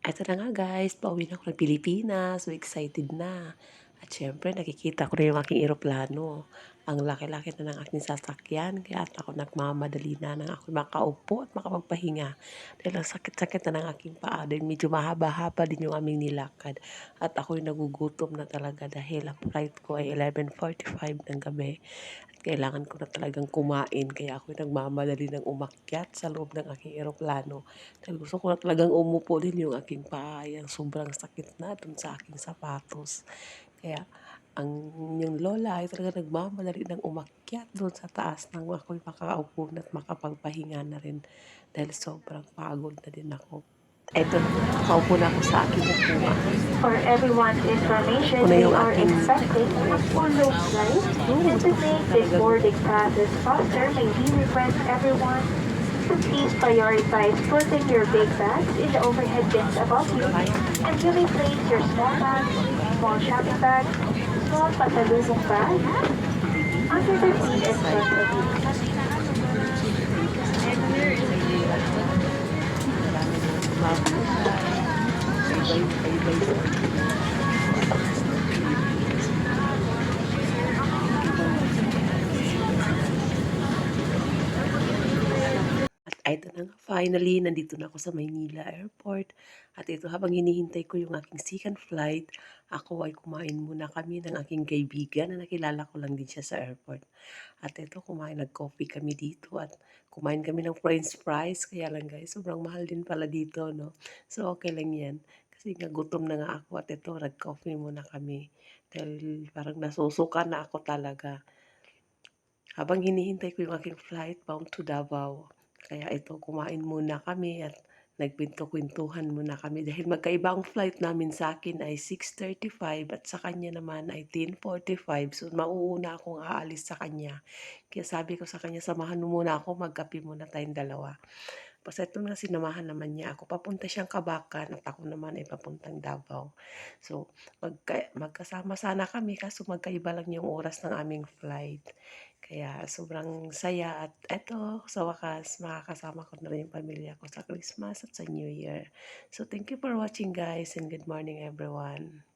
Eto na nga guys, pauwi na ako ng Pilipinas. So excited na. At syempre nakikita ko na yung aking eroplano. Ang laki-laki na ng aking sasakyan. Kaya at ako nagmamadali na nang ako makaupo at makapagpahinga. Dahil ang sakit-sakit na ng aking paa. Dahil medyo mahaba-haba din yung aming nilakad. At ako'y nagugutom na talaga dahil ang flight ko ay 11:45 ng gabi. At kailangan ko na talagang kumain. Kaya ako'y nagmamadali ng umakyat sa loob ng aking eroplano. Dahil gusto ko na talagang umupo din yung aking paa ay ang sobrang sakit na dun sa aking sapatos. Kaya ang yung lola ay talagang nagmamadali ng umakyat dun sa taas nang ako'y makaupo na at makapagpahinga na rin dahil sobrang pagod na din ako. Eto na nga, nakaupo na ako sa aking upuan. For everyone's information, Ako na they yung are aking expecting a full-load flight, and gusto to ko make this talagang boarding process faster, may we request everyone to please prioritize putting your big bags in the overhead bins above you, and you may place your small bags, small shopping bags, small pasalubong bags under the seat in front of you. marami na mabuhay. Bye-bye sa Pilipinas. Ibang At ito na nga, finally, nandito na ako sa Maynila Airport. At ito, habang hinihintay ko yung aking second flight, ako ay kumain muna kami ng aking kaibigan na nakilala ko lang din siya sa airport. At ito, nag-coffee kami dito at kumain kami ng french fries. Kaya lang guys, sobrang mahal din pala dito, no? So, okay lang yan. Kasi nga gutom na nga ako at ito, nag-coffee muna kami. Dahil parang nasusuka na ako talaga. Habang hinihintay ko yung aking flight bound to Davao. Kaya ito, kumain muna kami at nagpinto-kwentuhan muna kami dahil magkaiba ang flight namin. Sa akin ay 6:35 at sa kanya naman ay 10:45. So mauuna akong aalis sa kanya. Kaya sabi ko sa kanya, samahan mo muna ako, magkape muna tayong dalawa. Basta ito na, sinamahan naman niya ako. Papunta siyang Kabakan at ako naman ay papuntang Davao. So magkasama sana kami kaso magkaiba lang yung oras ng aming flight. Kaya sobrang saya at eto sa wakas makakasama ko na rin yung pamilya ko sa Christmas at sa New Year. So thank you for watching guys and good morning everyone.